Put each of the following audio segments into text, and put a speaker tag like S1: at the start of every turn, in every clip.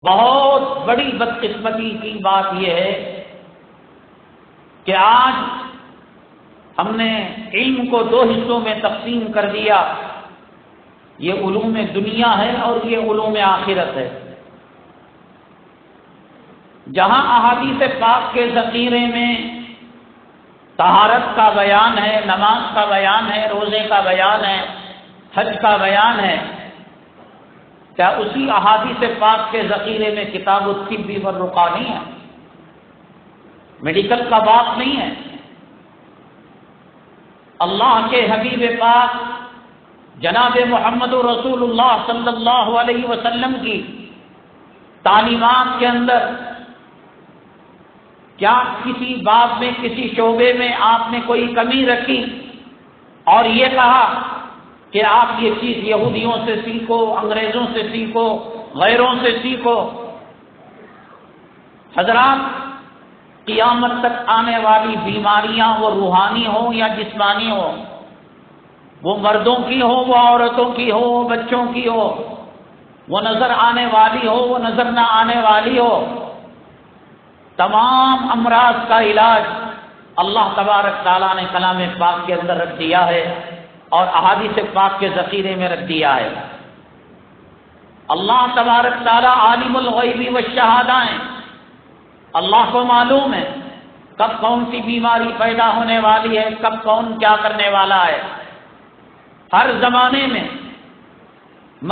S1: بہت بڑی بدقسمتی کی بات یہ ہے کہ آج ہم نے علم کو دو حصوں میں تقسیم کر دیا، یہ علوم دنیا ہے اور یہ علوم آخرت ہے۔ جہاں احادیث پاک کے ذخیرے میں طہارت کا بیان ہے، نماز کا بیان ہے، روزے کا بیان ہے، حج کا بیان ہے، کیا اسی احادیث پاک کے ذخیرے میں کتاب الطب والرقیٰ نہیں ہے؟ میڈیکل کا باب نہیں ہے؟ اللہ کے حبیب پاک جناب محمد رسول اللہ صلی اللہ علیہ وسلم کی تعلیمات کے اندر کیا کسی باب میں، کسی شعبے میں آپ نے کوئی کمی رکھی اور یہ کہا کہ آپ یہ چیز یہودیوں سے سیکھو، انگریزوں سے سیکھو، غیروں سے سیکھو؟ حضرات، قیامت تک آنے والی بیماریاں وہ روحانی ہوں یا جسمانی ہوں، وہ مردوں کی ہو، وہ عورتوں کی ہو، وہ بچوں کی ہو، وہ نظر آنے والی ہو، وہ نظر نہ آنے والی ہو، تمام امراض کا علاج اللہ تبارک تعالیٰ نے کلام پاک کے اندر رکھ دیا ہے اور احادیث پاک کے ذخیرے میں رکھ دیا ہے۔ اللہ تبارک تعالیٰ عالم الغیب والشہادہ ہیں، اللہ کو معلوم ہے کب کون سی بیماری پیدا ہونے والی ہے، کب کون کیا کرنے والا ہے۔ ہر زمانے میں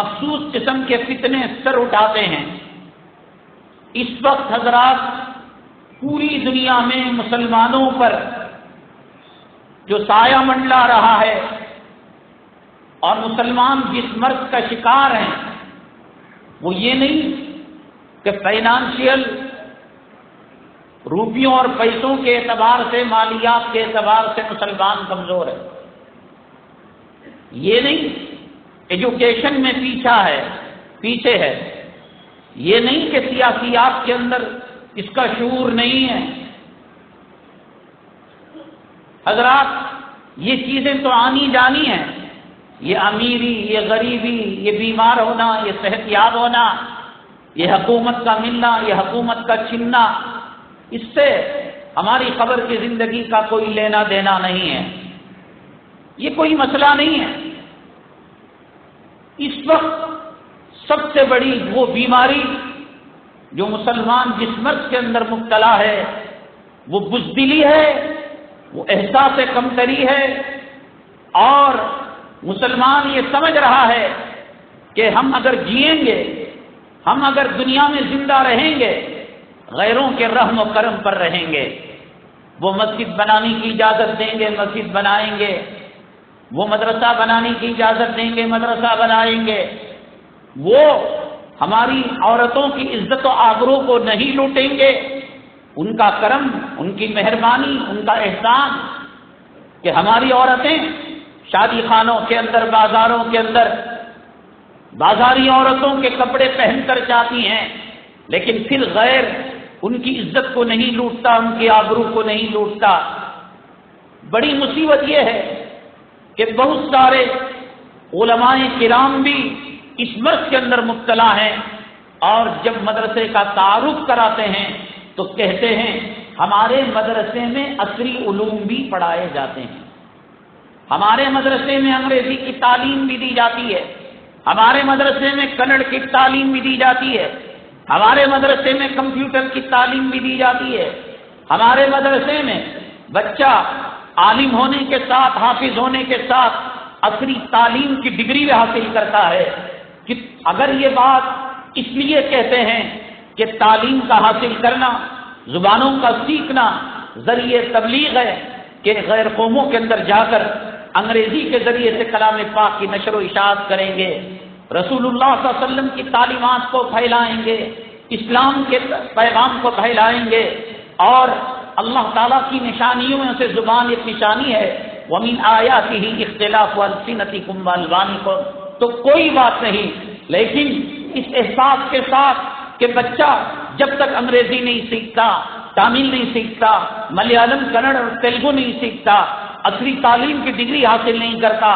S1: مخصوص قسم کے فتنے سر اٹھاتے ہیں۔ اس وقت حضرات پوری دنیا میں مسلمانوں پر جو سایہ منڈلا رہا ہے اور مسلمان جس مرض کا شکار ہیں وہ یہ نہیں کہ فائنانشیل روپیوں اور پیسوں کے اعتبار سے، مالیات کے اعتبار سے مسلمان کمزور ہے، یہ نہیں ایجوکیشن میں پیچھے ہے، یہ نہیں کہ سیاسیات کے اندر اس کا شعور نہیں ہے۔ حضرات، یہ چیزیں تو آنی جانی ہیں، یہ امیری، یہ غریبی، یہ بیمار ہونا، یہ صحت یاب ہونا، یہ حکومت کا ملنا، یہ حکومت کا چھننا، اس سے ہماری قبر کی زندگی کا کوئی لینا دینا نہیں ہے، یہ کوئی مسئلہ نہیں ہے۔ اس وقت سب سے بڑی وہ بیماری جو مسلمان جس مرض کے اندر مبتلا ہے وہ بزدلی ہے، وہ احساس کمتری ہے، اور مسلمان یہ سمجھ رہا ہے کہ ہم اگر جئیں گے، ہم اگر دنیا میں زندہ رہیں گے، غیروں کے رحم و کرم پر رہیں گے۔ وہ مسجد بنانے کی اجازت دیں گے، مسجد بنائیں گے، وہ مدرسہ بنانے کی اجازت دیں گے، مدرسہ بنائیں گے، وہ ہماری عورتوں کی عزت و آبرو کو نہیں لوٹیں گے۔ ان کا کرم، ان کی مہربانی، ان کا احسان کہ ہماری عورتیں شادی خانوں کے اندر، بازاروں کے اندر بازاری عورتوں کے کپڑے پہن کر جاتی ہیں، لیکن پھر غیر ان کی عزت کو نہیں لوٹتا، ان کی آبرو کو نہیں لوٹتا۔ بڑی مصیبت یہ ہے کہ بہت سارے علماء کرام بھی اس مرض کے اندر مبتلا ہیں، اور جب مدرسے کا تعارف کراتے ہیں تو کہتے ہیں ہمارے مدرسے میں عصری علوم بھی پڑھائے جاتے ہیں، ہمارے مدرسے میں انگریزی کی تعلیم بھی دی جاتی ہے، ہمارے مدرسے میں کنڑ کی تعلیم بھی دی جاتی ہے، ہمارے مدرسے میں کمپیوٹر کی تعلیم بھی دی جاتی ہے، ہمارے مدرسے میں بچہ عالم ہونے کے ساتھ، حافظ ہونے کے ساتھ عصری تعلیم کی ڈگری بھی حاصل کرتا ہے۔ کہ اگر یہ بات اس لیے کہتے ہیں کہ تعلیم کا حاصل کرنا، زبانوں کا سیکھنا ذریعہ تبلیغ ہے، کہ غیر قوموں کے اندر جا کر انگریزی کے ذریعے سے کلام پاک کی نشر و اشاعت کریں گے، رسول اللہ صلی اللہ علیہ وسلم کی تعلیمات کو پھیلائیں گے، اسلام کے پیغام کو پھیلائیں گے، اور اللہ تعالیٰ کی نشانیوں میں سے زبان ایک نشانی ہے، وَمِنْ آيَاتِهِ اخْتِلَافُ أَلْسِنَتِكُمْ وَأَلْوَانِكُمْ، تو کوئی بات نہیں، لیکن اس احساس کے ساتھ کہ بچہ جب تک انگریزی نہیں سیکھتا، تامل نہیں سیکھتا، ملیالم، کنڑ اور تیلگو نہیں سیکھتا، عصری تعلیم کی ڈگری حاصل نہیں کرتا،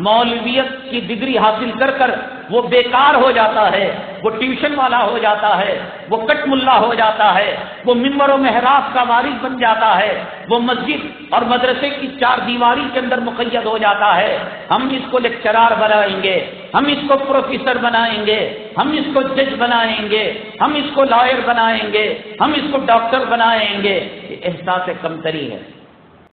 S1: مولویت کی ڈگری حاصل کر وہ بیکار ہو جاتا ہے، وہ ٹیوشن والا ہو جاتا ہے، وہ کٹ ملا ہو جاتا ہے، وہ ممبر و محراب کا وارث بن جاتا ہے، وہ مسجد اور مدرسے کی چار دیواری کے اندر مقید ہو جاتا ہے، ہم اس کو لیکچرار بنائیں گے، ہم اس کو پروفیسر بنائیں گے، ہم اس کو جج بنائیں گے، ہم اس کو لائر بنائیں گے، ہم اس کو ڈاکٹر بنائیں گے، یہ احساس کمتری ہے۔